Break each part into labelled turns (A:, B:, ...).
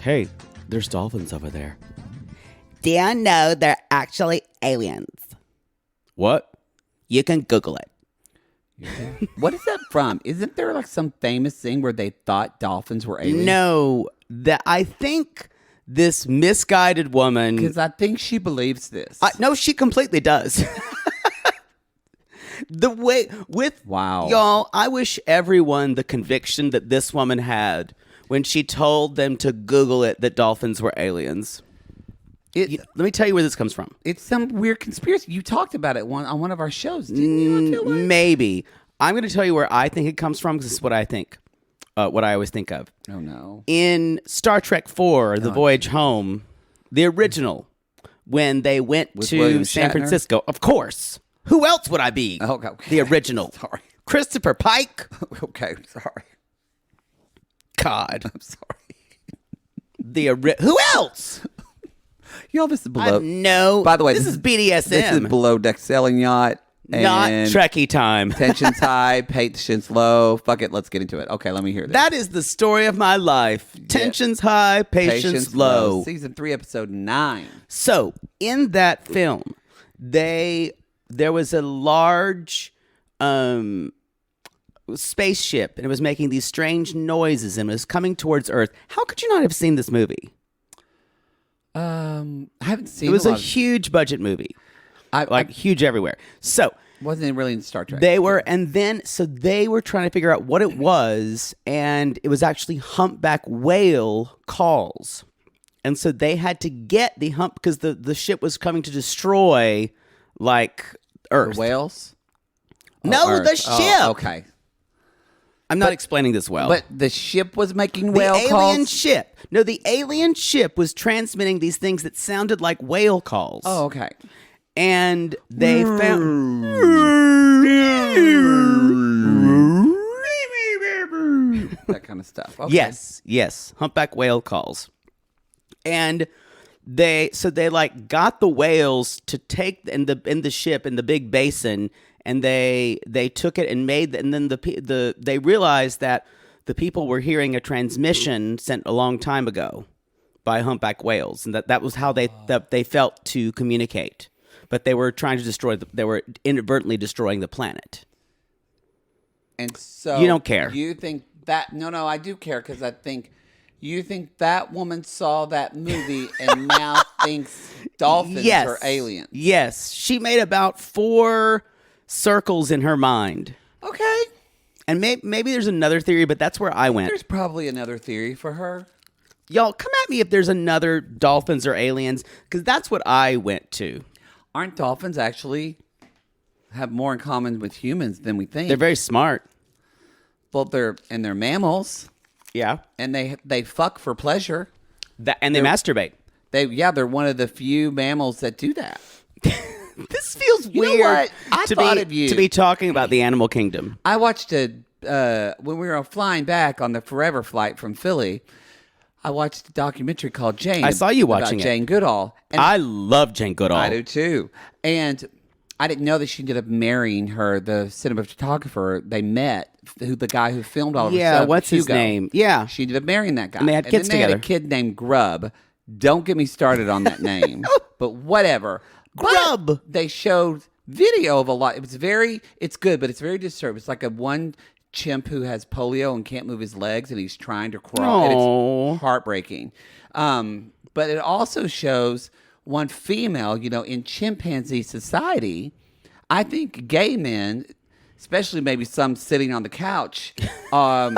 A: Hey, there's dolphins over there.
B: Do you know they're actually aliens?
A: What?
B: You can Google it.
C: What is that from? Isn't there like some famous thing where they thought dolphins were aliens?
A: No, I think this misguided woman.
C: Because I think she believes this.
A: No, she completely does. The way
C: Wow.
A: y'all, I wish everyone the conviction that this woman had when she told them to Google it that dolphins were aliens. Let me tell you where this comes from.
C: It's some weird conspiracy. You talked about it on one of our shows, didn't you? I feel like?
A: Maybe. I'm going to tell you where I think it comes from because this is what I think. What I always think of.
C: Oh, no.
A: In Star Trek IV, The Voyage Home, the original, when they went
C: With
A: to
C: William
A: San
C: Shatner?
A: Francisco, of course. Who else would I be?
C: Oh, okay.
A: The original.
C: Sorry.
A: Christopher Pike.
C: Okay, sorry.
A: God.
C: I'm sorry.
A: Who else?
C: Y'all, this is below.
A: No.
C: By the way,
A: this is BDSM.
C: This is below deck sailing yacht.
A: Not
C: And
A: Trekkie time.
C: Tension's high, patience low. Fuck it, let's get into it. Okay, let me hear this.
A: That is the story of my life. Tensions high, patience low.
C: Season 3, episode 9.
A: So, in that film, there was a large spaceship, and it was making these strange noises, and it was coming towards Earth. How could you not have seen this movie?
C: I haven't seen
A: It was a
C: lot of-
A: huge budget movie. Huge everywhere. So,
C: wasn't really in Star Trek.
A: they were trying to figure out what it was, and it was actually humpback whale calls. And so they had to get the hump because the ship was coming to destroy Earth.
C: The whales?
A: No,
C: Earth.
A: the ship.
C: Oh, okay.
A: I'm not explaining this well.
C: But the ship was making
A: the
C: whale
A: alien
C: calls?
A: ship. No, the alien ship was transmitting these things that sounded like whale calls.
C: Oh, okay.
A: And they found
C: That kind of stuff. Okay.
A: Yes, humpback whale calls. And they got the whales to take in the ship in the big basin, and they took it and made and then they realized that the people were hearing a transmission sent a long time ago by humpback whales, and that was how they felt to communicate. But they were trying to they were inadvertently destroying the planet.
C: And so
A: You don't care.
C: You think that? No, I do care because you think that woman saw that movie and now thinks dolphins are aliens.
A: Yes, she made about 4 circles in her mind.
C: Okay.
A: And maybe there's another theory, but that's where I went.
C: There's probably another theory for her.
A: Y'all, come at me if there's another dolphins or aliens, because that's what I went to.
C: Aren't dolphins actually have more in common with humans than we think?
A: They're very smart.
C: Well, they're mammals.
A: Yeah.
C: And they fuck for pleasure.
A: They masturbate.
C: They're one of the few mammals that do that.
A: This feels
C: You know
A: weird
C: what? I thought of you.
A: to be talking about the animal kingdom.
C: I watched when we were flying back on the Forever flight from Philly. I watched a documentary called Jane.
A: I saw you watching
C: about
A: it.
C: Jane Goodall. And
A: I love Jane Goodall.
C: I do too. And I didn't know that she ended up marrying the cinematographer they met, the guy who filmed all of her stuff.
A: What's his
C: Hugo.
A: name? Yeah.
C: She ended up marrying that guy.
A: And they had kids
C: then they
A: together.
C: had a kid named Grub. Don't get me started on that name. But whatever.
A: Grub.
C: But they showed video of a lot. It's good, but it's very disturbing. It's like one chimp who has polio and can't move his legs, and he's trying to crawl. And it's heartbreaking. But it also shows one female, in chimpanzee society. I think gay men, especially maybe some sitting on the couch, are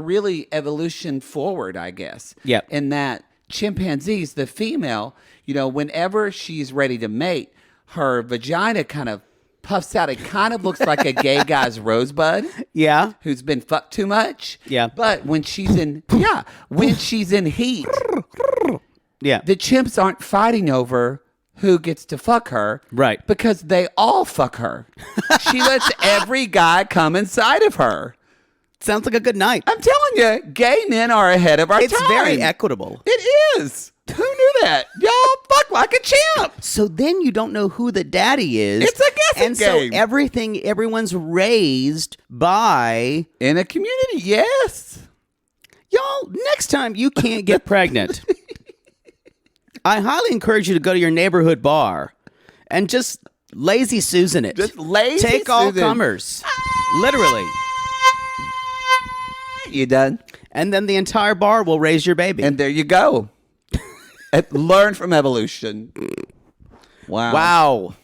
C: really evolution forward, I guess.
A: Yep.
C: In that chimpanzees, the female, whenever she's ready to mate, her vagina kind of puffs out. It kind of looks like a gay guy's rosebud.
A: Yeah.
C: Who's been fucked too much.
A: Yeah.
C: But when she's in heat,
A: Yeah.
C: the chimps aren't fighting over who gets to fuck her.
A: Right.
C: Because they all fuck her. She lets every guy come inside of her.
A: Sounds like a good night.
C: I'm telling you, gay men are ahead of our
A: It's
C: time.
A: very equitable.
C: It is. Who knew that? Y'all fuck like a champ.
A: So then you don't know who the daddy is.
C: It's a guessing
A: and
C: game.
A: So everyone's raised by
C: In a community, yes.
A: y'all. Next time you can't get pregnant, I highly encourage you to go to your neighborhood bar and just lazy Susan it.
C: Just lazy
A: Take all
C: Susan.
A: comers. Literally.
C: You done?
A: And then the entire bar will raise your baby.
C: And there you go. Learn from evolution.
A: Wow.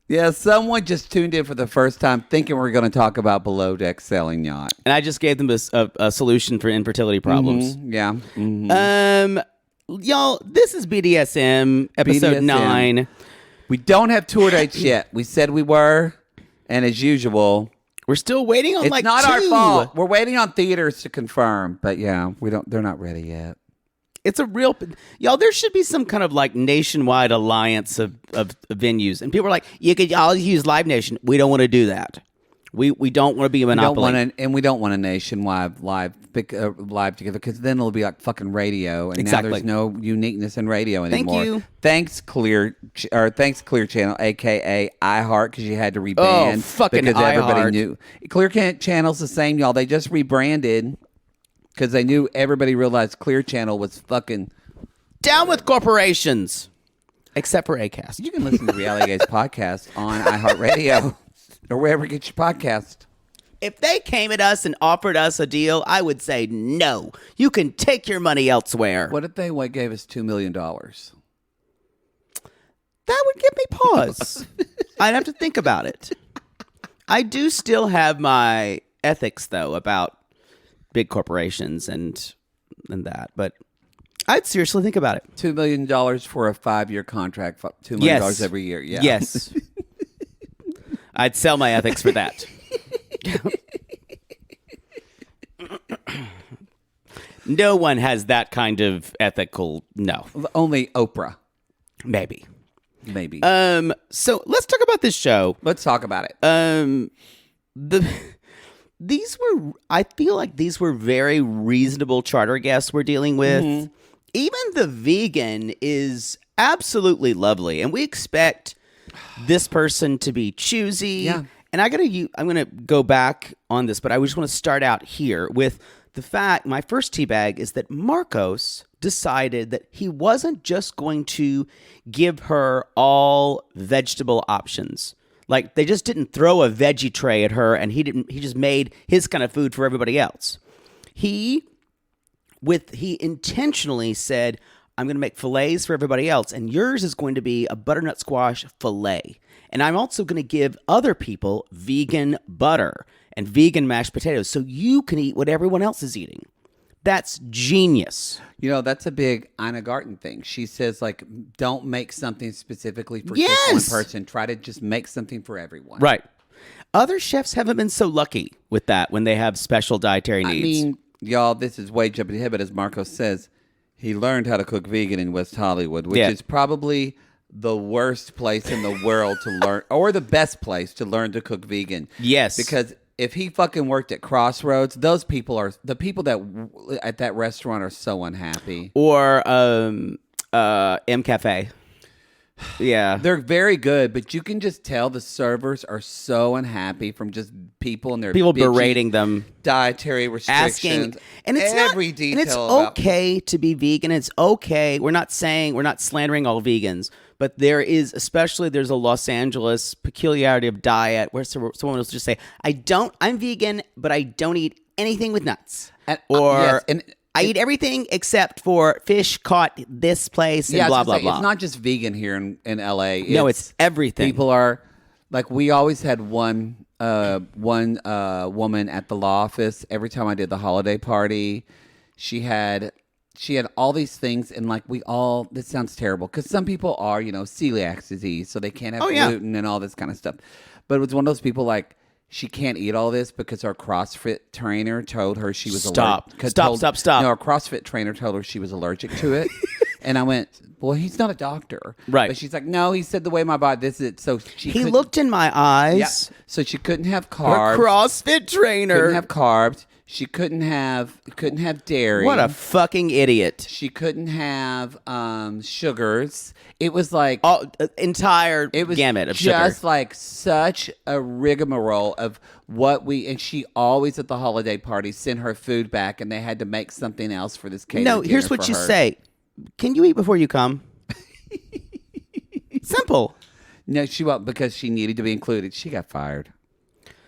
C: Yeah, someone just tuned in for the first time thinking we're going to talk about below deck sailing yacht.
A: And I just gave them a solution for infertility problems.
C: Yeah. Mhm.
A: Y'all, this is BDSM, episode
C: BDSM.
A: 9.
C: We don't have tour dates yet. We said we were, and as usual,
A: We're still waiting on
C: it's not
A: 2.
C: our fault. We're waiting on theaters to confirm, but yeah, they're not ready yet.
A: It's a real, y'all. There should be some kind of like nationwide alliance of venues, and people are like, "You could all use Live Nation." We don't want to do that. We don't want to be a monopoly.
C: We don't want a nationwide live together because then it'll be like fucking radio, and
A: Exactly.
C: now there's no uniqueness in radio anymore.
A: you.
C: Thanks Clear Channel, aka iHeart, because you had to rebrand
A: fucking
C: because everybody
A: iHeart.
C: knew Clear Channel's the same, y'all. They just rebranded because they knew everybody realized Clear Channel was fucking.
A: Down with corporations, except for Acast.
C: You can listen to Reality Gaze podcast on iHeartRadio or wherever you get your podcast.
A: If they came at us and offered us a deal, I would say no. You can take your money elsewhere.
C: What if they gave us $2 million?
A: That would give me pause. I'd have to think about it. I do still have my ethics, though, about big corporations and that, but I'd seriously think about it.
C: $2 million for a 5-year contract, $2 million every year. Yeah.
A: Yes. I'd sell my ethics for that. No one has that kind of ethical. No,
C: Only Oprah,
A: maybe.
C: maybe.
A: So let's talk about this show.
C: Let's talk about it.
A: I feel like these were very reasonable charter guests we're dealing with.
C: Mm-hmm.
A: Even the vegan is absolutely lovely, and we expect this person to be choosy.
C: Yeah.
A: And I'm gonna go back on this, but I just want to start out here with the fact. My first teabag is that Marcos decided that he wasn't just going to give her all vegetable options. Like, they just didn't throw a veggie tray at her, and he just made his kind of food for everybody else. He intentionally said, I'm going to make fillets for everybody else, and yours is going to be a butternut squash fillet. And I'm also going to give other people vegan butter and vegan mashed potatoes so you can eat what everyone else is eating. That's genius.
C: You know, that's a big Ina Garten thing. She says, like, don't make something specifically for
A: Yes.
C: just one person. Try to just make something for everyone.
A: Right. Other chefs haven't been so lucky with that when they have special dietary needs.
C: I mean, y'all, this is way jumping ahead, but as Marco says, he learned how to cook vegan in West Hollywood, which is probably the worst place in the world to learn, or the best place to learn to cook vegan.
A: Yes.
C: Because if he fucking worked at Crossroads, the people that at that restaurant are so unhappy.
A: Or M Cafe. Yeah.
C: They're very good, but you can just tell the servers are so unhappy from just people and their
A: People
C: bitchy
A: berating them.
C: dietary restrictions.
A: Asking, and it's
C: every
A: not,
C: detail
A: and it's
C: about-
A: okay to be vegan. It's okay. We're not slandering all vegans, but there's a Los Angeles peculiarity of diet where someone will just say, I'm vegan, but I don't eat anything with nuts.
C: And,
A: or
C: yes, and
A: I eat everything except for fish caught this place and
C: I was
A: blah,
C: gonna
A: blah,
C: say,
A: blah.
C: It's not just vegan here in LA.
A: No, it's everything.
C: People are like, we always had one woman at the law office. Every time I did the holiday party, she had all these things, and like this sounds terrible because some people are, celiac disease, so they can't have gluten and all this kind of stuff. But it was one of those people like, she can't eat all this because our CrossFit trainer told her she was allergic.
A: Stop.
C: No, our CrossFit trainer told her she was allergic to it. And I went, well, he's not a doctor.
A: Right.
C: But she's like, no, he said the way my body, this is it. So
A: He looked in my eyes.
C: Yeah. So she couldn't have
A: Our
C: carbs.
A: CrossFit trainer.
C: Couldn't have carbs. She couldn't have dairy.
A: What a fucking idiot.
C: She couldn't have sugars. It was like
A: Entire
C: it was
A: gamut of
C: just
A: sugar.
C: like such a rigmarole of what and she always at the holiday party sent her food back, and they had to make something else for this catered
A: No,
C: dinner
A: here's what
C: for
A: you
C: her.
A: say. Can you eat before you come? Simple.
C: No, she won't, because she needed to be included. She got fired.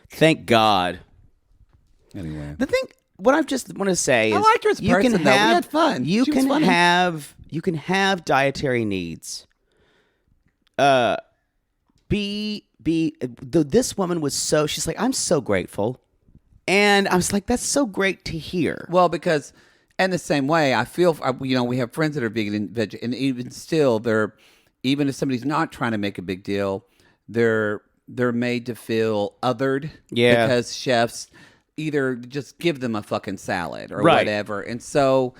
A: Thank God.
C: Anyway.
A: What I just want to say is,
C: I liked her as a person, though. We had fun.
A: You
C: She was
A: can
C: funny.
A: have dietary needs. This woman was she's like, I'm so grateful, and I was like, that's so great to hear.
C: Well, because in the same way, I feel, we have friends that are vegan and veg, and even still, even if somebody's not trying to make a big deal, they're made to feel othered.
A: Yeah.
C: Because chefs either just give them a fucking salad or
A: Right.
C: whatever, and so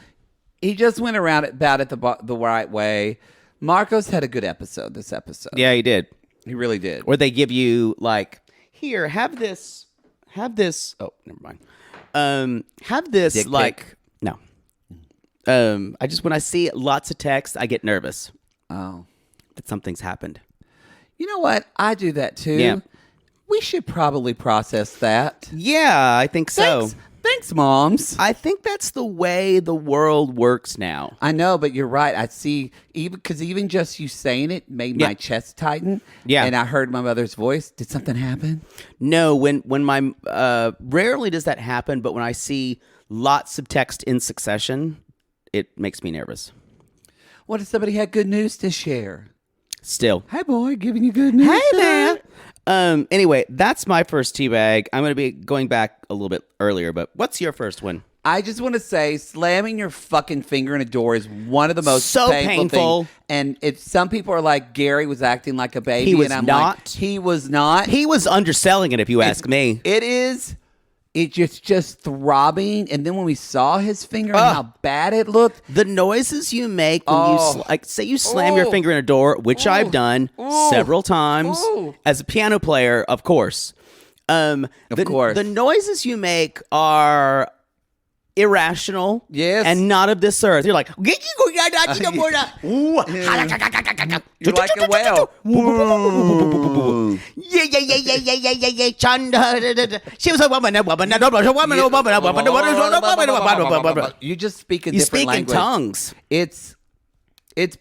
C: he just went about it the right way. Marcos had a good episode this episode.
A: Yeah, he did.
C: He really did.
A: Or they give you like, here, have this. Oh, never mind. Have this
C: Dick
A: like
C: pic.
A: no. I just when I see lots of text, I get nervous
C: Oh.
A: that something's happened.
C: You know what? I do that too.
A: Yeah.
C: We should probably process that.
A: Yeah, I think so.
C: Thanks, moms.
A: I think that's the way the world works now.
C: I know, but you're right. I see, even just you saying it made my chest tighten.
A: Yeah.
C: And I heard my mother's voice. Did something happen?
A: No, when my rarely does that happen, but when I see lots of text in succession, it makes me nervous.
C: What if somebody had good news to share?
A: Still.
C: Hey, boy, giving you good news.
A: Hey, man. Anyway, that's my first tea bag. I'm going to be going back a little bit earlier, but what's your first one?
C: I just want to say, slamming your fucking finger in a door is one of the most
A: So painful.
C: things. And if some people are like, Gary was acting like a baby,
A: He was
C: and I'm
A: not.
C: like, he was not.
A: He was underselling it, if you ask me.
C: It is. It's just throbbing, and then when we saw his finger and how bad it looked,
A: The noises you make when you say you slam your finger in a door, which I've done several times as a piano player, of course.
C: Of course.
A: The noises you make are irrational,
C: Yes.
A: and not of this earth. You're like,
C: you're like a whale.
A: yeah. She was a woman,
C: You just speak a
A: You
C: different
A: speak in
C: language.
A: tongues.
C: It's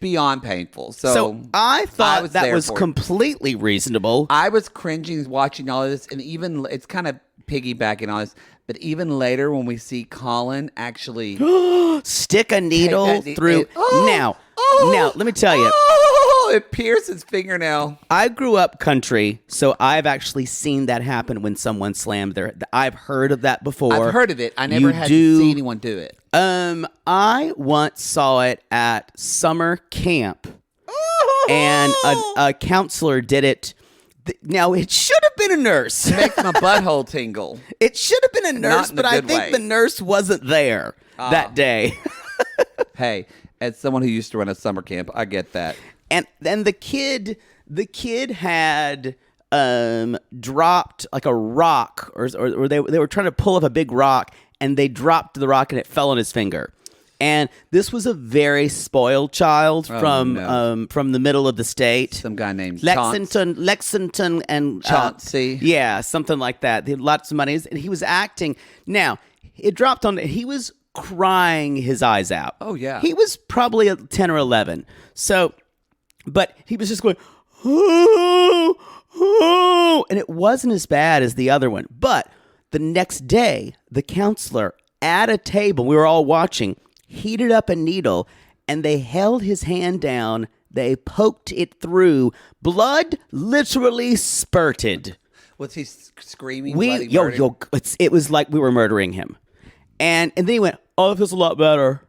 C: beyond painful.
A: So I thought
C: was
A: that
C: there
A: was
C: for it.
A: completely reasonable.
C: I was cringing watching all of this, and even it's kind of piggybacking on this. But even later, when we see Colin actually
A: Stick a needle
C: Take that-
A: through. Now, let me tell you.
C: it pierced his fingernail.
A: I grew up country, so I've actually seen that happen when someone slammed their. I've heard of that before.
C: I've heard of it. I never
A: You
C: had
A: do-
C: to see anyone do it.
A: I once saw it at summer camp, and a counselor did it. Now, it should have been a nurse.
C: Makes my butthole tingle.
A: It should have been a nurse,
C: in the
A: but I
C: good
A: think
C: way.
A: the nurse wasn't there that day.
C: Hey, as someone who used to run a summer camp, I get that.
A: And then the kid had dropped like a rock, or they were trying to pull up a big rock, and they dropped the rock and it fell on his finger. And this was a very spoiled child from the middle of the state.
C: Some guy named
A: Lexington and
C: Chauncey.
A: Yeah, something like that. They had lots of money, and he was acting. Now it dropped on. He was crying his eyes out.
C: Oh, yeah.
A: He was probably 10 or 11. So, but he was just going, oh, and it wasn't as bad as the other one. But the next day, the counselor at a table, we were all watching, heated up a needle, and they held his hand down. They poked it through. Blood literally spurted.
C: Was he screaming? bloody murder?
A: It was like we were murdering him. And then he went, oh, it feels a lot better.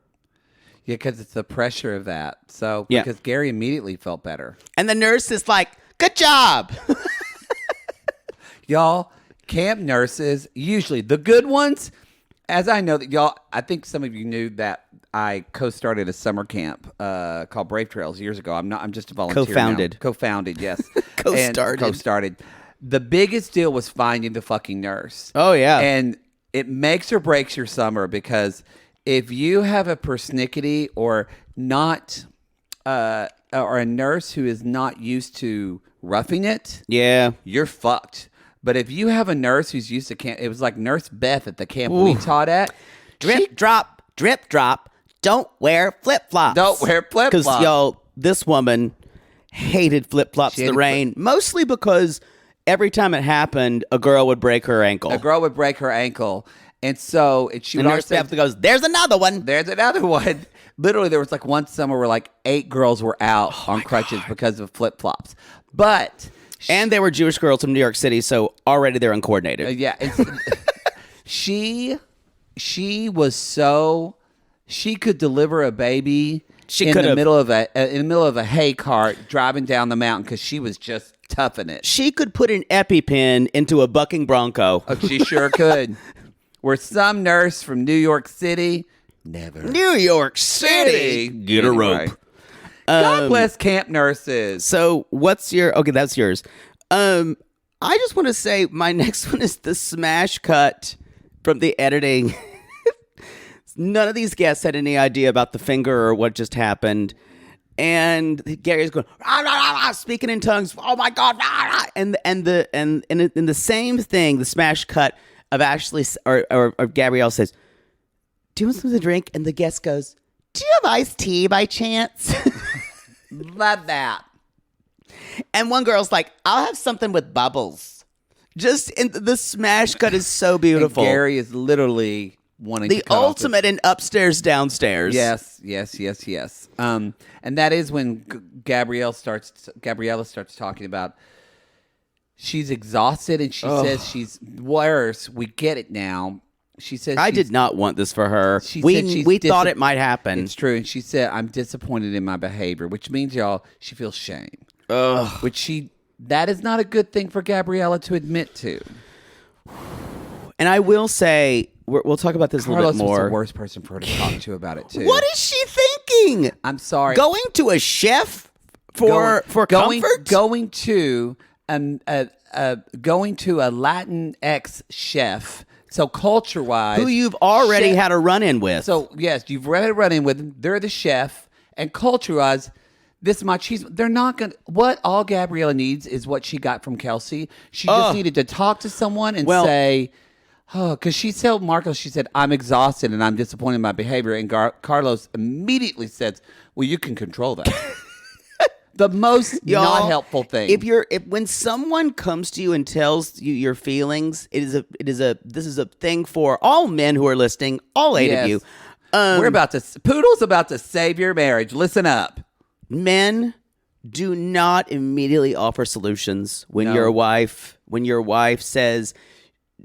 C: Yeah, because it's the pressure of that. So,
A: Yeah.
C: because Gary immediately felt better.
A: And the nurse is like, good job.
C: Y'all, camp nurses, usually the good ones, as I know that y'all, I think some of you knew that I co-started a summer camp called Brave Trails years ago. I'm just a volunteer
A: Co-founded.
C: now. Co-founded, yes.
A: Co-started.
C: And co-started. The biggest deal was finding the fucking nurse.
A: Oh, yeah.
C: And it makes or breaks your summer, because if you have a persnickety or not, or a nurse who is not used to roughing it,
A: Yeah.
C: you're fucked. But if you have a nurse who's used to camp, it was like Nurse Beth at the camp we taught at.
B: Drip, drop, drip, drop. Don't wear flip-flops.
C: Don't wear flip-flops.
A: Because, y'all, this woman hated flip-flops in the rain, mostly because every time it happened, a girl would break her ankle.
C: A girl would break her ankle. And so she would
A: And
C: always
A: Nurse Beth goes, there's another one.
C: there's another one. Literally, there was like one summer where like 8 girls were out on crutches because of flip-flops. But...
A: And they were Jewish girls from New York City, so already they're uncoordinated.
C: yeah. She was so... She could deliver a baby in the middle of a hay cart driving down the mountain, because she was just toughing it.
A: She could put an EpiPen into a bucking bronco.
C: Oh, she sure could. Where some nurse from New York City never.
A: New York City. Get a
C: Anyway.
A: rope.
C: God bless camp nurses.
A: So what's your... Okay, that's yours. I just want to say my next one is the smash cut from the editing. None of these guests had any idea about the finger or what just happened. And Gary's going, rah, rah, rah, rah, speaking in tongues. Oh my God. Rah, rah. And the same thing, the smash cut of Ashley or Gabrielle says, do you want something to drink? And the guest goes, do you have iced tea by chance?
C: Love that.
A: And one girl's like, I'll have something with bubbles. Just the smash cut is so beautiful.
C: And Gary is literally wanting
A: the
C: to cut off
A: ultimate in upstairs, downstairs.
C: Yes. And that is when Gabriella starts talking about she's exhausted, and she says she's worse. We get it now. She says
A: I did not want this for her. We thought it might happen.
C: It's true. And she said, I'm disappointed in my behavior, which means, y'all, she feels shame.
A: Ugh.
C: That is not a good thing for Gabriella to admit to.
A: And I will say, we'll talk about this a little
C: Carlos
A: bit more.
C: was the worst person for her to talk to about it, too.
A: What is she thinking?
C: I'm sorry.
A: Going to a chef for comfort?
C: Going to a Latinx chef. So culture-wise,
A: Who you've already had a run-in with.
C: So yes, you've already run in with them. They're the chef, and culture-wise, this machismo. They're not gonna. What all Gabriella needs is what she got from Kelsie. She just needed to talk to someone and say, "Oh," because she told Marcos. She said, "I'm exhausted and I'm disappointed in my behavior." And Carlos immediately says, "Well, you can control that." The most not helpful thing.
A: If when someone comes to you and tells you your feelings, this is a thing for all men who are listening, all 8 of you.
C: Poodle's about to save your marriage. Listen up.
A: Men, do not immediately offer solutions when your wife says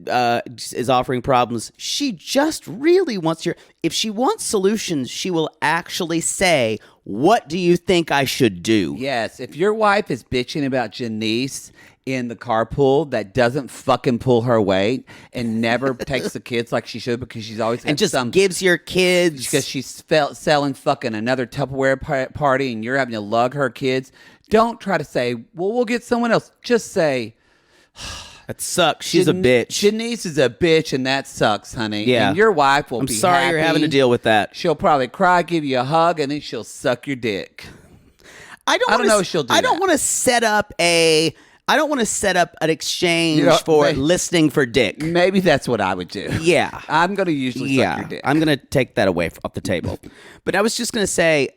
A: is offering problems. She just really wants if she wants solutions, she will actually say, what do you think I should do?
C: Yes, if your wife is bitching about Janice in the carpool that doesn't fucking pull her weight and never takes the kids like she should, because she's always
A: and just gives your kids,
C: because she's selling fucking another Tupperware party and you're having to lug her kids, don't try to say, well, we'll get someone else. Just say,
A: that sucks. She's a bitch.
C: Janice is a bitch, and that sucks, honey.
A: Yeah.
C: And your wife will
A: I'm
C: be
A: sorry
C: happy.
A: you're having to deal with that.
C: She'll probably cry, give you a hug, and then she'll suck your dick.
A: I don't know if she'll do that. I don't want to set up an exchange for listening for dick.
C: Maybe that's what I would do.
A: Yeah.
C: I'm going to usually suck your dick.
A: I'm going to take that away off the table. But I was just going to say,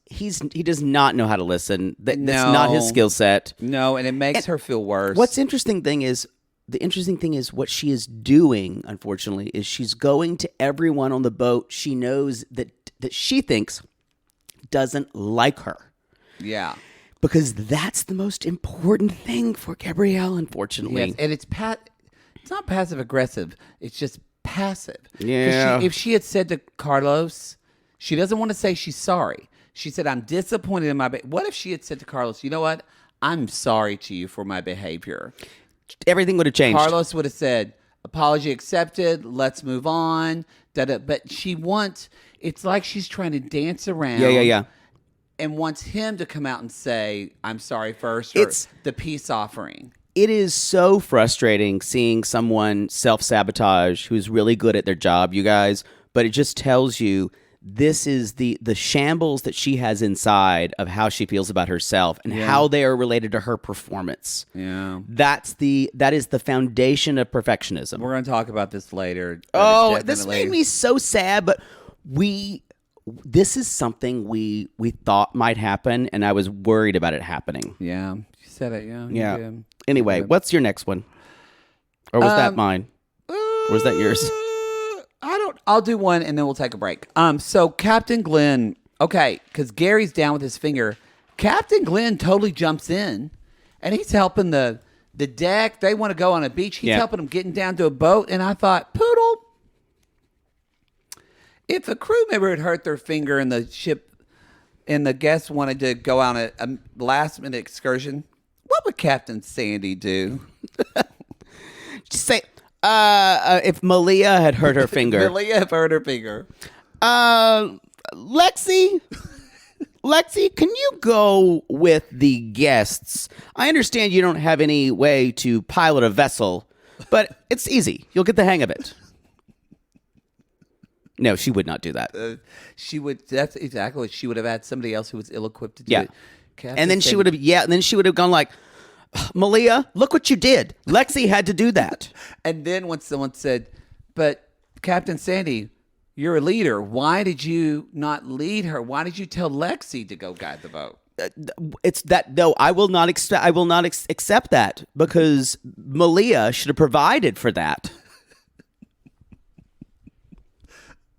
A: he does not know how to listen. That's not his skill set.
C: No, and it makes her feel worse.
A: The interesting thing is what she is doing, unfortunately, is she's going to everyone on the boat she knows that she thinks doesn't like her.
C: Yeah.
A: Because that's the most important thing for Gabrielle, unfortunately.
C: Yes, and it's not passive aggressive. It's just passive.
A: Yeah.
C: If she had said to Carlos, she doesn't want to say she's sorry. She said, I'm disappointed in my behavior. What if she had said to Carlos, you know what? I'm sorry to you for my behavior.
A: Everything would have changed.
C: Carlos would have said, apology accepted. Let's move on. But it's like she's trying to dance around.
A: Yeah.
C: And wants him to come out and say, I'm sorry first, or the peace offering.
A: it is so frustrating seeing someone self-sabotage who's really good at their job, you guys, but it just tells you this is the shambles that she has inside of how she feels about herself and how they are related to her performance.
C: Yeah.
A: That is the foundation of perfectionism.
C: We're going to talk about this later.
A: Oh, this made me so sad, but this is something we thought might happen, and I was worried about it happening.
C: Yeah. You said it, yeah.
A: Yeah. Anyway, what's your next one? Or was that mine? Or was that yours?
C: I'll do one and then we'll take a break. So Captain Glenn, okay, because Gary's down with his finger. Captain Glenn totally jumps in and he's helping the deck. They want to go on a beach. He's helping them getting down to a boat. And I thought, Poodle, if a crew member had hurt their finger in the ship and the guests wanted to go on a last minute excursion, what would Captain Sandy do?
A: Just say, if Malia had hurt her finger.
C: Malia had hurt her finger.
A: Lexi, can you go with the guests? I understand you don't have any way to pilot a vessel, but it's easy. You'll get the hang of it. No, she would not do that.
C: She would. That's exactly what she would have had. Somebody else who was ill-equipped to do it.
A: And then she would have. Yeah, and then she would have gone like, Malia, look what you did. Lexi had to do that.
C: And then when someone said, but Captain Sandy, you're a leader. Why did you not lead her? Why did you tell Lexi to go guide the boat?
A: It's that no, I will not accept that because Malia should have provided for that.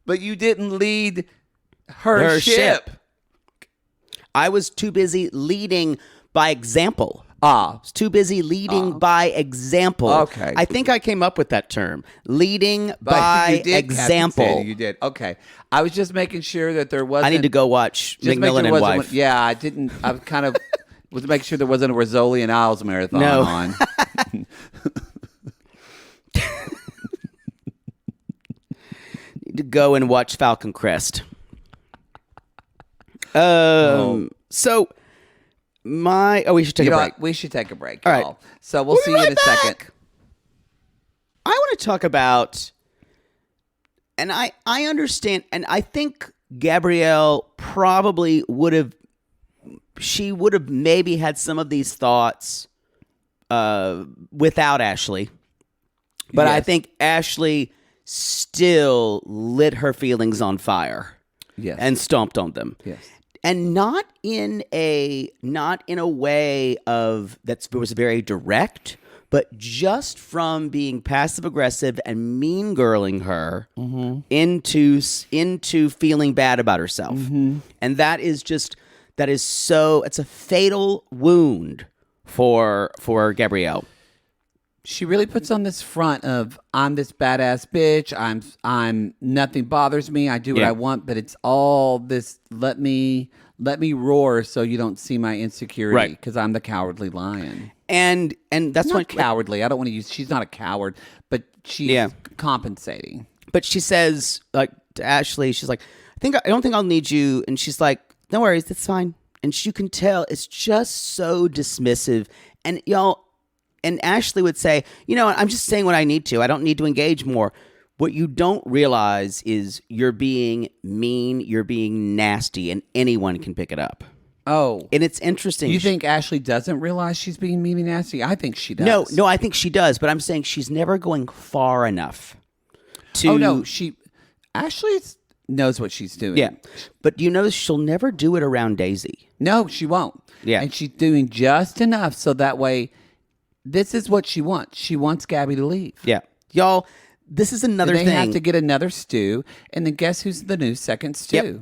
C: But you didn't lead her ship.
A: I was too busy leading by example.
C: I
A: was too busy leading by example.
C: Okay.
A: I think I came up with that term. Leading by example.
C: You did. Okay. I was just making sure that there wasn't...
A: I need to go watch McMillan and Wife.
C: Yeah, I didn't... I kind of was making sure there wasn't a Rizzoli and Isles marathon on.
A: Need to go and watch Falcon Crest. So... we should take a break.
C: We should take a break.
A: All right.
C: So we'll see you in a second.
A: I want to talk about, and I understand, and I think Gabrielle probably would have maybe had some of these thoughts without Ashley. But I think Ashley still lit her feelings on fire.
C: Yes.
A: And stomped on them.
C: Yes.
A: And not in a way of that was very direct, but just from being passive aggressive and mean girling her into feeling bad about herself. And that is so it's a fatal wound for Gabrielle.
C: She really puts on this front of I'm this badass bitch. I'm nothing bothers me. I do what I want, but it's all this. Let me roar so you don't see my insecurity because I'm the cowardly lion.
A: And that's
C: not cowardly. I don't want to use. She's not a coward, but she's compensating.
A: But she says like to Ashley, she's like, I don't think I'll need you, and she's like, no worries, that's fine. And you can tell it's just so dismissive, and y'all. And Ashley would say, you know, I'm just saying what I need to. I don't need to engage more. What you don't realize is you're being mean, you're being nasty, and anyone can pick it up.
C: Oh.
A: And it's interesting.
C: You think Ashley doesn't realize she's being mean and nasty? I think she does.
A: No, I think she does. But I'm saying she's never going far enough to...
C: Oh, no. Ashley knows what she's doing.
A: Yeah. But you notice she'll never do it around Daisy.
C: No, she won't.
A: Yeah.
C: And she's doing just enough so that way... This is what she wants. She wants Gabby to leave.
A: Yeah. Y'all, this is another thing.
C: They have to get another stew, and then guess who's the new second stew?
A: Yep.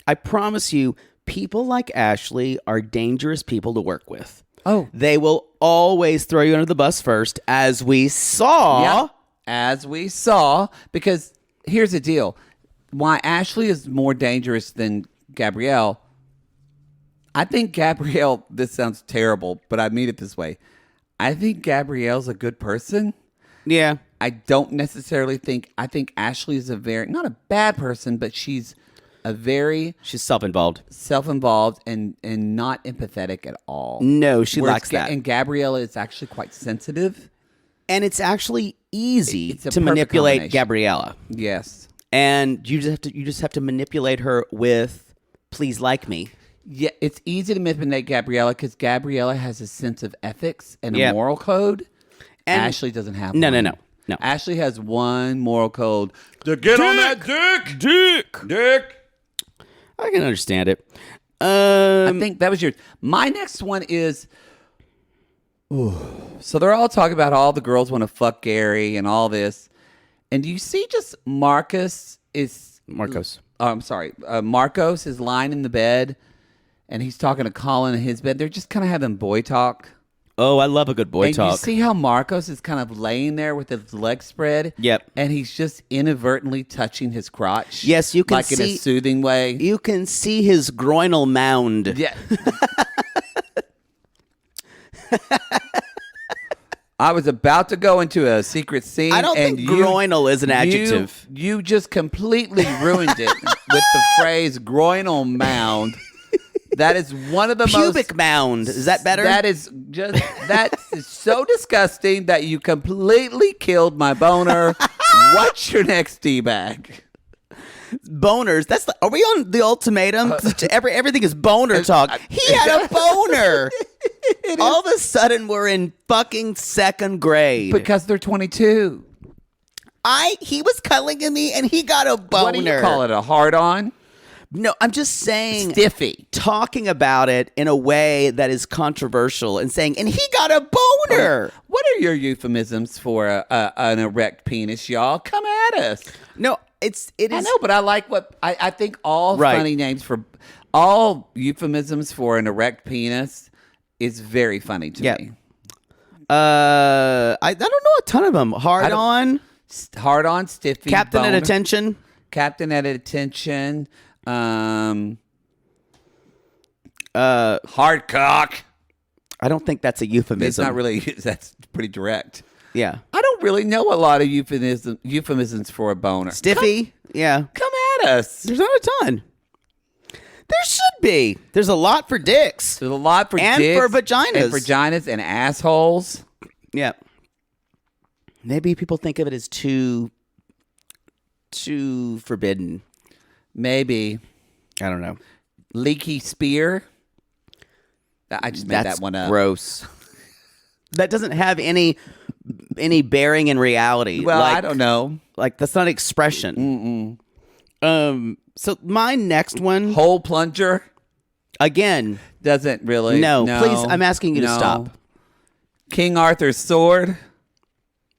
A: I promise you, people like Ashley are dangerous people to work with.
C: Oh.
A: They will always throw you under the bus first, as we saw.
C: Yeah, as we saw, because here's the deal. Why Ashley is more dangerous than Gabrielle, I think Gabrielle, this sounds terrible, but I mean it this way. I think Gabrielle's a good person.
A: Yeah.
C: I don't necessarily think, I think Ashley is not a bad person, but she's
A: She's self-involved.
C: self-involved and not empathetic at all.
A: No, she
C: Whereas
A: lacks that.
C: And Gabriella is actually quite sensitive.
A: And it's actually easy
C: It's a
A: to
C: perfect
A: manipulate
C: combination.
A: Gabriella.
C: Yes.
A: And you just have to manipulate her with "Please like me."
C: Yeah, it's easy to manipulate Gabriella because Gabriella has a sense of ethics and
A: Yeah.
C: a moral code.
A: And
C: Ashley doesn't have
A: No,
C: one.
A: no.
C: Ashley has one moral code. To get on that dick.
A: I can understand it.
C: I think that was yours. My next one is. So they're all talking about all the girls want to fuck Gary and all this. And do you see just Marcos is.
A: Marcos.
C: I'm sorry. Marcos is lying in the bed and he's talking to Colin in his bed. They're just kind of having boy talk.
A: Oh, I love a good boy
C: And
A: talk.
C: you see how Marcos is kind of laying there with his legs spread?
A: Yep.
C: And he's just inadvertently touching his crotch.
A: Yes, you can
C: like
A: see-
C: in a soothing way.
A: You can see his groinal mound.
C: Yeah. I was about to go into a secret scene.
A: I don't think groinal is an adjective.
C: You just completely ruined it with the phrase groinal mound. That is one of the
A: Pubic
C: most
A: mound. Is that better?
C: That is so disgusting that you completely killed my boner. What's your next tea bag?
A: Boners. Are we on the ultimatum? Everything is boner talk. He had a boner. All of a sudden, we're in fucking second grade.
C: Because they're 22.
A: He was cuddling at me, and he got a boner.
C: What do you call it? A hard on?
A: No, I'm just saying.
C: Stiffy.
A: Talking about it in a way that is controversial and saying, and he got a boner.
C: What are your euphemisms for an erect penis, y'all? Come at us.
A: No, it is.
C: I know, but I like I think all funny names for all euphemisms for an erect penis is very funny to me.
A: I don't know a ton of them. Hard on,
C: stiffy,
A: captain
C: boner,
A: at attention,
C: captain at attention, hard cock.
A: I don't think that's a euphemism.
C: It's not really. That's pretty direct.
A: Yeah.
C: I don't really know a lot of euphemisms for a boner.
A: Stiffy.
C: Come at us.
A: There's not a ton. There should be. There's a lot for dicks.
C: There's a lot for
A: and
C: dicks
A: for vaginas.
C: and vaginas and assholes.
A: Yeah. Maybe people think of it as too forbidden.
C: Maybe.
A: I don't know.
C: Leaky spear. I just made that one up.
A: Gross. That doesn't have any bearing in reality.
C: Well, I don't know.
A: Like that's not expression. So my next one,
C: Hole plunger.
A: again.
C: Doesn't really.
A: No, please. I'm asking you to stop.
C: King Arthur's sword.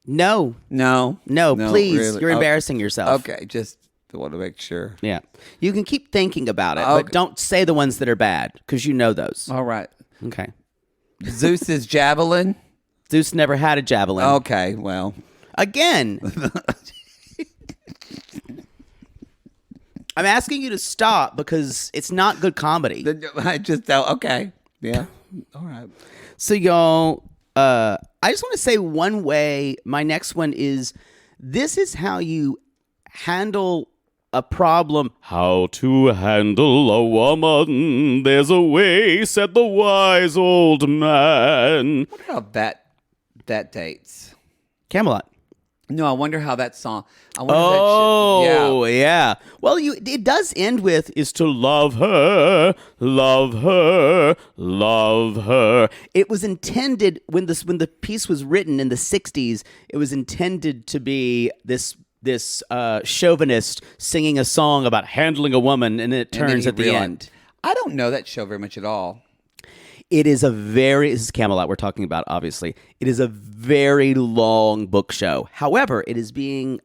A: No,
C: No,
A: please.
C: really.
A: You're embarrassing yourself.
C: Okay, just want to make sure.
A: Yeah. You can keep thinking about it,
C: Okay.
A: but don't say the ones that are bad because you know those.
C: All right.
A: Okay.
C: Zeus's javelin.
A: Zeus never had a javelin.
C: Okay, well.
A: Again. I'm asking you to stop because it's not good comedy.
C: I just okay. Yeah. All right.
A: So y'all, I just want to say one way. My next one is this is how you handle a problem. How to handle a woman. There's a way, said the wise old man.
C: I wonder how that dates.
A: Camelot.
C: No, I wonder how that song. I wonder
A: Oh, yeah. Well, it does end with is to love her, love her, love her. It was intended when the piece was written in the 60s, it was intended to be this chauvinist singing a song about handling a woman, and then it turns at the end.
C: I don't know that show very much at all.
A: It is this is Camelot we're talking about, obviously. It is a very long book show. However, it is being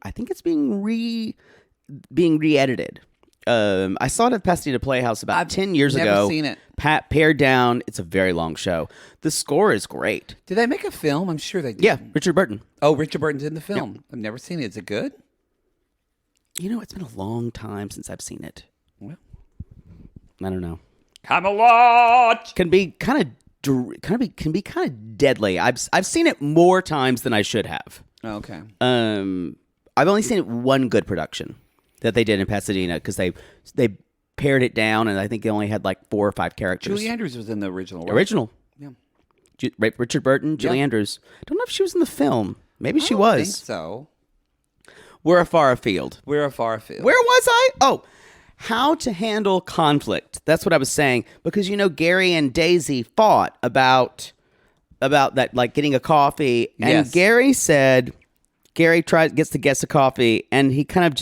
A: re-edited. I saw it at Pasadena Playhouse about 10 years ago.
C: Never seen it.
A: Pared down. It's a very long show. The score is great.
C: Did they make a film? I'm sure they did.
A: Yeah, Richard Burton.
C: Oh, Richard Burton's in the film. I've never seen it. Is it good?
A: You know, it's been a long time since I've seen it.
C: Well,
A: I don't know.
C: Camelot
A: Can be kind of deadly. I've seen it more times than I should have.
C: Okay.
A: I've only seen it one good production that they did in Pasadena because they pared it down, and I think it only had like 4 or 5 characters.
C: Julie Andrews was in the original. Right?
A: Original.
C: Yeah.
A: Richard Burton, Julie Andrews. I don't know if she was in the film. Maybe she
C: I
A: was.
C: think so.
A: We're afar afield.
C: We're afar afield.
A: Where was I? Oh, how to handle conflict. That's what I was saying. Because, Gary and Daisy fought about that, like getting a coffee. And
C: Yes.
A: Gary gets to guess a coffee, and he kind of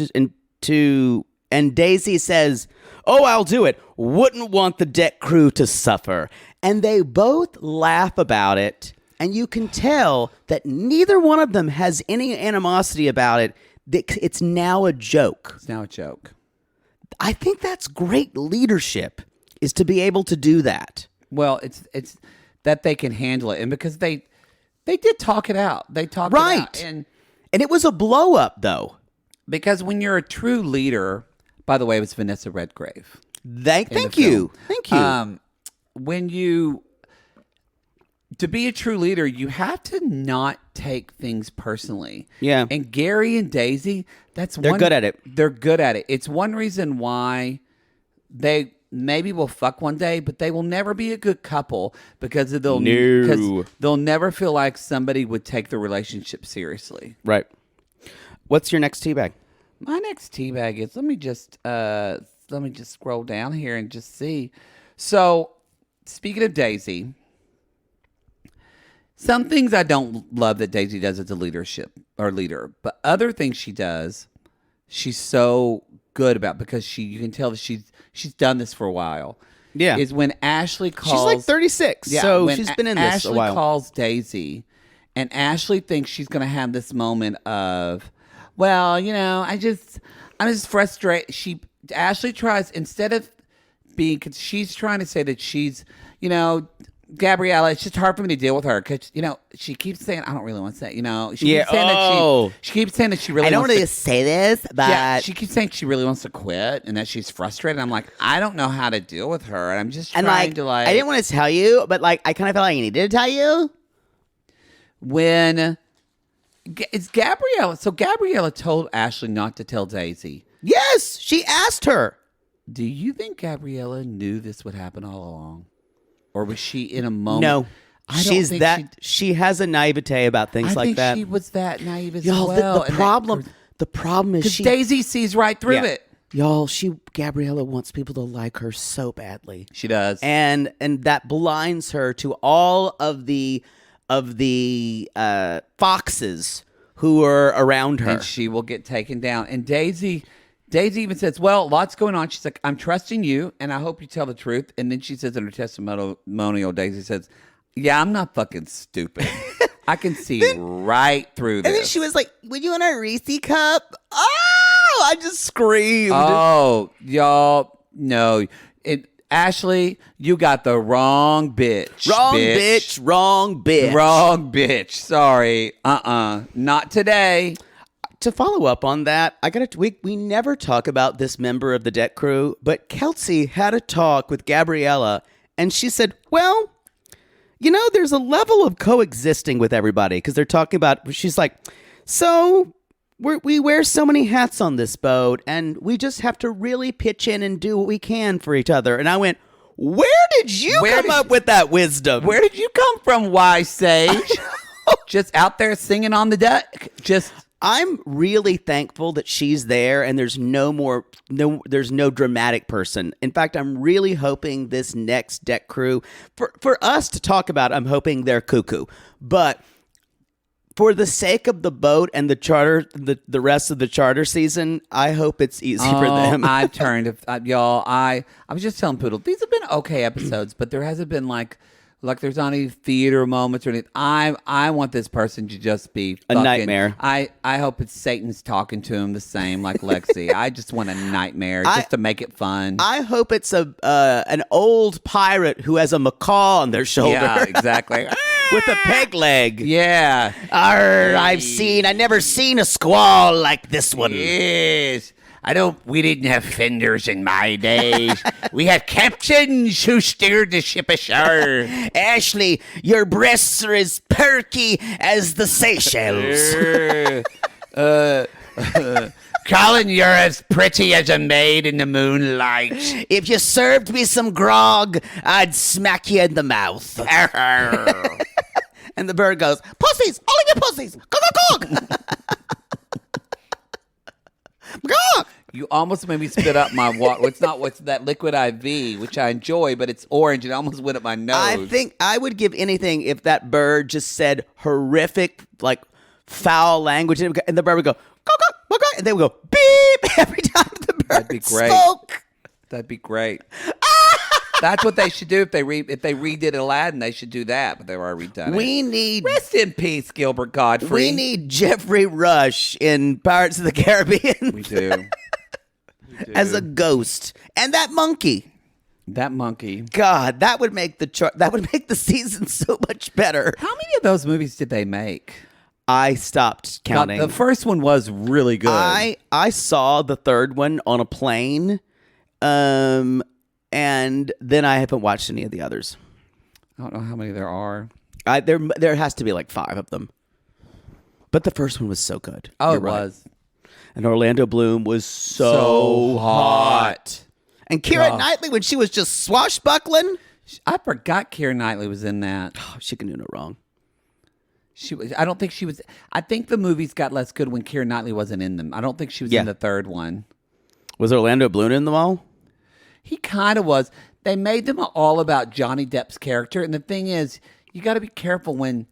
A: and Daisy says, "Oh, I'll do it. Wouldn't want the deck crew to suffer." And they both laugh about it. And you can tell that neither one of them has any animosity about it. It's now a joke.
C: It's now a joke.
A: I think that's great leadership, is to be able to do that.
C: Well, it's that they can handle it, and because they did talk it out. They talked it out.
A: And it was a blow up, though.
C: Because when you're a true leader, by the way, it was Vanessa Redgrave.
A: Thank you. To be a true leader, you have to not take things personally. Yeah.
C: And Gary and Daisy,
A: They're good at it.
C: They're good at it. It's one reason why they maybe will fuck one day, but they will never be a good couple because they'll never feel like somebody would take the relationship seriously.
A: Right. What's your next teabag?
C: My next teabag is let me just scroll down here and just see. So, speaking of Daisy, some things I don't love that Daisy does as a leader, but other things she does, she's so good about because you can tell that she's done this for a while.
A: Yeah.
C: Is when Ashley calls.
A: She's like 36, so
C: when
A: she's been in this
C: Ashley
A: a while.
C: Calls Daisy, and Ashley thinks she's going to have this moment of, well, I'm just frustrated. Ashley tries, instead of being, cause she's trying to say that she's, Gabriella, it's just hard for me to deal with her because, she keeps saying, I don't really want to say, she keeps saying that she really
B: I don't
C: wants
B: really say this, but
C: yeah, she keeps saying she really wants to quit and that she's frustrated. I'm like, I don't know how to deal with her. And I'm just trying to
B: I didn't want to tell you, but I kind of felt like I needed to tell you.
C: When it's Gabriella. So Gabriella told Ashley not to tell Daisy.
A: Yes, she asked her.
C: Do you think Gabriella knew this would happen all along? Or was she in a moment?
A: No.
C: I don't think
A: she has a naivete about things like that.
C: I think she was that naive as
A: Y'all,
C: well.
A: the problem is
C: Daisy sees right through it.
A: Y'all, Gabriella wants people to like her so badly.
C: She does.
A: And that blinds her to all of the foxes who are around her.
C: And she will get taken down. And Daisy even says, well, lots going on. She's like, I'm trusting you, and I hope you tell the truth. And then she says in her testimonial, Daisy says, yeah, I'm not fucking stupid. I can see right through this.
B: And then she was like, would you want a Reese cup? Oh, I just screamed.
C: Oh, y'all, no. Ashley, you got the wrong bitch.
A: Wrong bitch.
C: Wrong bitch. Sorry. Not today.
A: To follow up on that, we never talk about this member of the deck crew, but Kelsie had a talk with Gabriella, and she said, well, there's a level of coexisting with everybody, because they're talking about, she's like, so we wear so many hats on this boat, and we just have to really pitch in and do what we can for each other. And I went, where did you come up with that wisdom?
C: Where did you come from, wise sage? Just out there singing on the deck?
A: I'm really thankful that she's there and there's there's no dramatic person. In fact, I'm really hoping this next deck crew, for us to talk about, I'm hoping they're cuckoo. But for the sake of the boat and the charter, the rest of the charter season, I hope it's easy for them.
C: I've turned, y'all, I was just telling Poodle, these have been okay episodes, but there hasn't been like there's not any theater moments or anything. I want this person to just be
A: a nightmare.
C: I hope it's Satan's talking to him the same like Lexi. I just want a nightmare just to make it fun.
A: I hope it's an old pirate who has a macaw on their shoulder.
C: Yeah, exactly.
A: With a peg leg.
C: Yeah.
B: I never seen a squall like this one.
C: Yes. We didn't have fenders in my days. We had captains who steered the ship ashore.
B: Ashley, your breasts are as perky as the Seychelles.
C: Colin, you're as pretty as a maid in the moonlight.
A: If you served me some grog, I'd smack you in the mouth. And the bird goes, pussies, all of you pussies. Gog. Gog.
C: You almost made me spit up my water. What's that liquid IV, which I enjoy, but it's orange and it almost went up my nose.
A: I think I would give anything if that bird just said horrific, like foul language, and the bird would go, go, and they would go, beep, every time the bird spoke.
C: That'd be great. That's what they should do if they redid Aladdin. They should do that, but they've already done it. Rest in peace, Gilbert Godfrey.
A: We need Jeffrey Rush in Pirates of the Caribbean.
C: We do.
A: As a ghost, and that monkey. God, that would make the season so much better.
C: How many of those movies did they make?
A: I stopped counting.
C: The first one was really good.
A: I saw the third one on a plane, and then I haven't watched any of the others.
C: I don't know how many there are.
A: There has to be like 5 of them. But the first one was so good.
C: Oh, it was.
A: And Orlando Bloom was so hot. And Keira Knightley, when she was just swashbuckling.
C: I forgot Keira Knightley was in that.
A: Oh, she can do no wrong.
C: I don't think she was. I think the movies got less good when Keira Knightley wasn't in them. I don't think she was in the third one.
A: Was Orlando Bloom in them all?
C: He kind of was. They made them all about Johnny Depp's character. And the thing is, you got to be careful when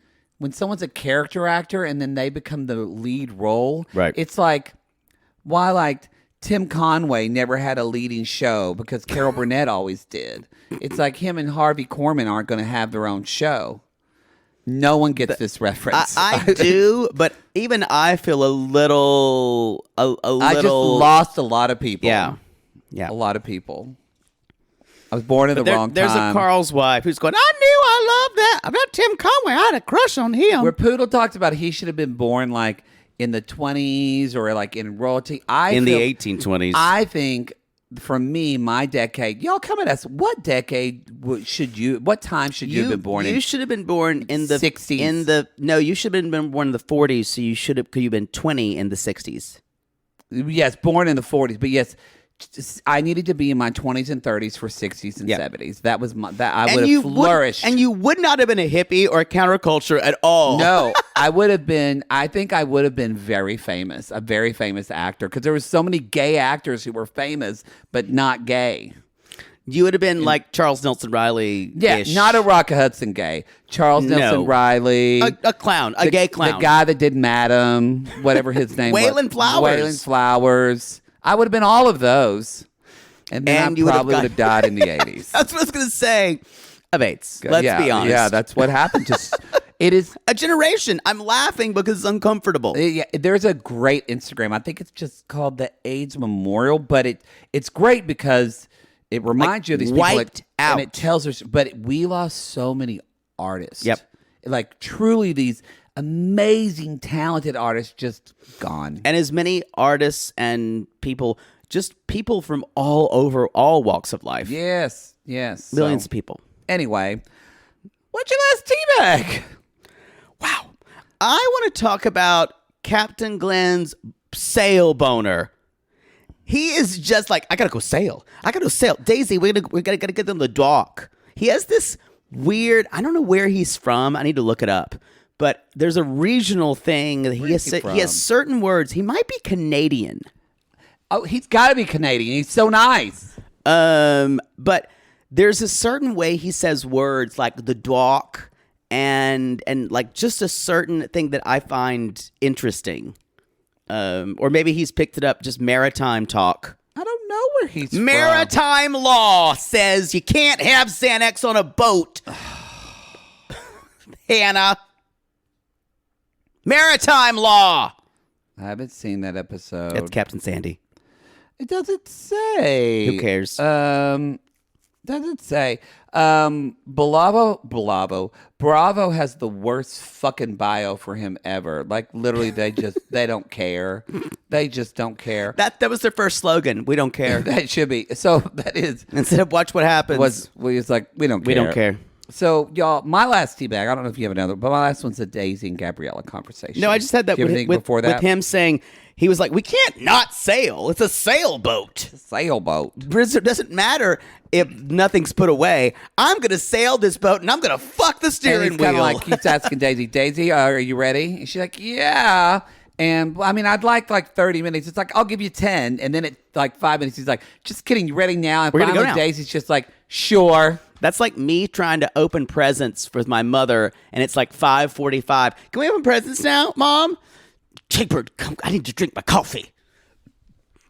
C: someone's a character actor and then they become the lead role.
A: Right.
C: It's like, why like Tim Conway never had a leading show because Carol Burnett always did. It's like him and Harvey Korman aren't going to have their own show. No one gets this reference.
A: I do, but even I feel a little.
C: I just lost a lot of people.
A: Yeah.
C: A lot of people. I was born in the wrong time.
A: There's a Carl's wife who's going, I knew I loved that. About Tim Conway. I had a crush on him.
C: Where Poodle talked about he should have been born like in the 20s or like in royalty.
A: In the 1820s.
C: I think for me, my decade, y'all come at us. What decade what time should you have been born in?
A: You should have been born in the
C: 60s.
A: No, you should have been born in the 40s. So you've been 20 in the 60s.
C: Yes, born in the 40s. But yes, I needed to be in my 20s and 30s for 60s and 70s. That was I would have flourished.
A: And you would not have been a hippie or a counterculture at all.
C: No, I think I would have been very famous, a very famous actor, because there were so many gay actors who were famous, but not gay.
A: You would have been like Charles Nelson Riley.
C: Yeah, not a Rock Hudson gay. Charles Nelson Riley.
A: A clown, a gay clown.
C: The guy that did Madam, whatever his name was.
A: Waylon Flowers.
C: Waylon Flowers. I would have been all of those. And then I probably would have died in the 80s.
A: That's what I was going to say. Of AIDS. Let's be honest.
C: Yeah, that's what happened. It is
A: a generation. I'm laughing because it's uncomfortable.
C: Yeah, there's a great Instagram. I think it's just called the AIDS Memorial, but it's great because it reminds you of these
A: wiped
C: people.
A: out.
C: And it tells us, but we lost so many artists.
A: Yep.
C: Like truly these amazing, talented artists just gone.
A: And as many artists and people, just people from all over, all walks of life.
C: Yes.
A: Millions of people.
C: Anyway, what's your last teabag?
A: Wow. I want to talk about Captain Glenn's sail boner. He is just like, I gotta go sail. Daisy, we gotta get on the dock. He has this weird, I don't know where he's from. I need to look it up. But there's a regional thing. He has certain words. He might be Canadian.
C: Oh, he's got to be Canadian. He's so nice.
A: But there's a certain way he says words, like the dock, and like just a certain thing that I find interesting. Or maybe he's picked it up, just maritime talk.
C: I don't know where he's from.
A: Maritime law says you can't have Xanax on a boat. Hannah. Maritime law.
C: I haven't seen that episode.
A: That's Captain Sandy.
C: It doesn't say.
A: Who cares?
C: Doesn't say. Bravo has the worst fucking bio for him ever. Like literally, they don't care. They just don't care.
A: That was their first slogan. We don't care.
C: That should be. So that is
A: instead of watch what happens.
C: Was like we don't care.
A: We don't care.
C: So, y'all, my last tea bag, I don't know if you have another, but my last one's a Daisy and Gabriella conversation.
A: No, I just had that
C: Do you have anything before that?
A: with him saying, he was like, we can't not sail. It's a sailboat.
C: Sailboat.
A: It doesn't matter if nothing's put away. I'm going to sail this boat, and I'm going to fuck the steering
C: And he's kind
A: wheel.
C: of like, keeps asking Daisy, Daisy, are you ready? And she's like, yeah. And I mean, I'd like 30 minutes. It's like, I'll give you 10. And then at like 5 minutes, he's like, just kidding. You ready now? And
A: We're gonna
C: finally,
A: go now.
C: Daisy's just like, sure.
A: That's like me trying to open presents with my mother, and it's like 5:45. Can we open presents now, Mom? Jaybird, come, I need to drink my coffee.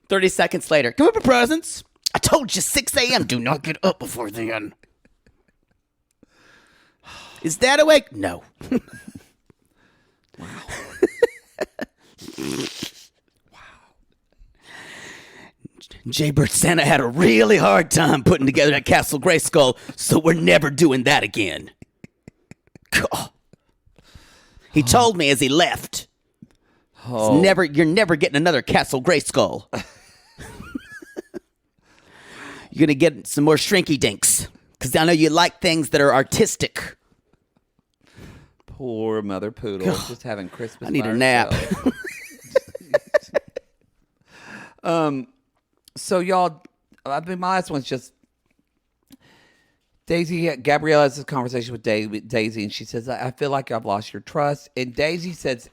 A: 30 seconds later, can we open presents? I told you 6 a.m. Do not get up before then. Is Dad awake? No. Jaybird Santa had a really hard time putting together that Castle Grayskull, so we're never doing that again. He told me as he left. You're never getting another Castle Grayskull. You're gonna get some more Shrinky Dinks, because I know you like things that are artistic.
C: Poor Mother Poodle, just having Christmas.
A: I need
C: by
A: a nap.
C: herself. So y'all, I mean, my last one's just Daisy. Gabriella has this conversation with Daisy, and she says, "I feel like I've lost your trust." And Daisy says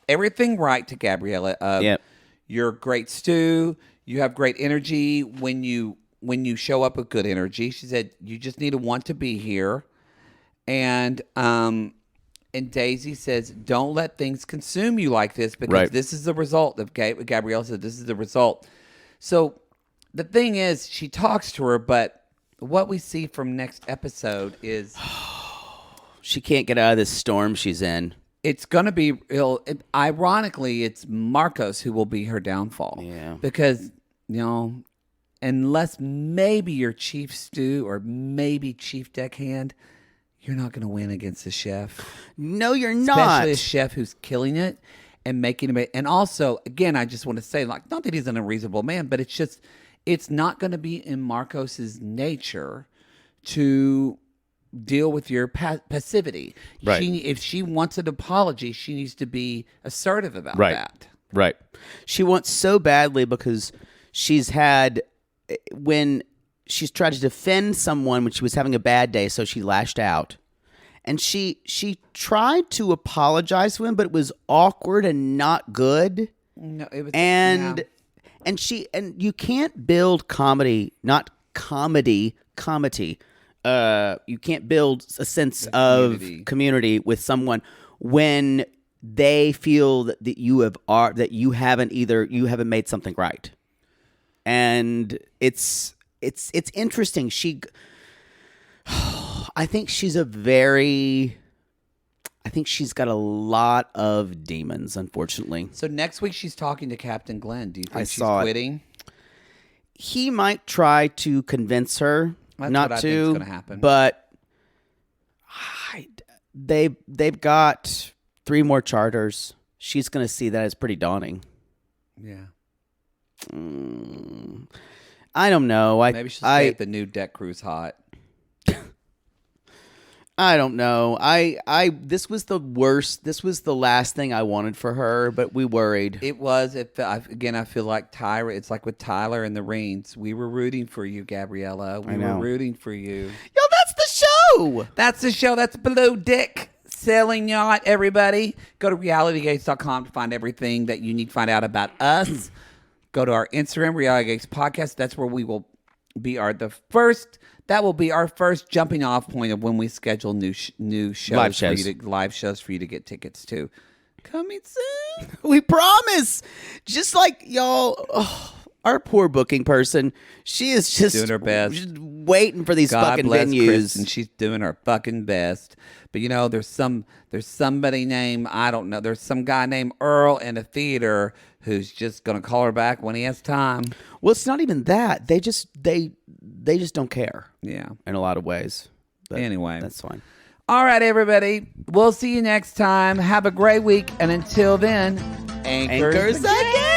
C: everything right to Gabriella.
A: Yep.
C: You're a great stew. You have great energy when you show up with good energy. She said you just need to want to be here, and Daisy says, "Don't let things consume you like this, because
A: Right.
C: this is the result." Of Gabriella said, "This is the result." So the thing is, she talks to her, but what we see from next episode is
A: She can't get out of this storm she's in.
C: it's going to be ironically, it's Marcos who will be her downfall.
A: Yeah.
C: Because, unless maybe you're Chief Stew or maybe Chief Deckhand, you're not going to win against the chef.
A: No, you're not.
C: Especially a chef who's killing it and making it. And also, again, I just want to say, like, not that he's an unreasonable man, but it's not going to be in Marcos's nature to deal with your passivity.
A: Right.
C: If she wants an apology, she needs to be assertive about
A: Right.
C: that.
A: Right. She wants so badly because she's had, when she's tried to defend someone when she was having a bad day, so she lashed out. And she tried to apologize to him, but it was awkward and not good.
C: No, it was,
A: And
C: yeah.
A: and you can't build comedy. You can't build a sense of community with someone when they feel that you haven't made something right. And it's interesting. I think she's got a lot of demons, unfortunately.
C: So next week she's talking to Captain Glenn. Do you think she's
A: saw it.
C: quitting?
A: He might try to convince her
C: That's
A: not
C: what I
A: to,
C: think is gonna happen.
A: But they've got 3 more charters. She's going to see that as pretty daunting.
C: Yeah.
A: I don't know.
C: Maybe she'll stay at the new deck cruise hot.
A: I don't know. This was the worst. This was the last thing I wanted for her, but we worried.
C: It was. Again, I feel like Tyra. It's like with Tyler and the Reins. We were rooting for you, Gabriella. We were rooting for you.
A: Yo, that's the show.
C: That's the show. That's Below Deck Sailing Yacht, everybody. Go to realitygates.com to find everything that you need to find out about us. Go to our Instagram, Reality Gates Podcast. That's where we will be that will be our first jumping off point of when we schedule new shows. Live shows for you to get tickets to. Coming soon.
A: We promise. Just like y'all, our poor booking person, she is just
C: doing her best,
A: just waiting for these
C: God
A: fucking
C: bless
A: venues.
C: Kristen, she's doing her fucking best. But there's somebody named, I don't know, there's some guy named Earl in a theater who's just gonna call her back when he has time.
A: Well, it's not even that. They just don't care.
C: Yeah.
A: In a lot of ways. But
C: anyway,
A: that's fine.
C: All right, everybody. We'll see you next time. Have a great week, and until then, anchors
A: Anchors again.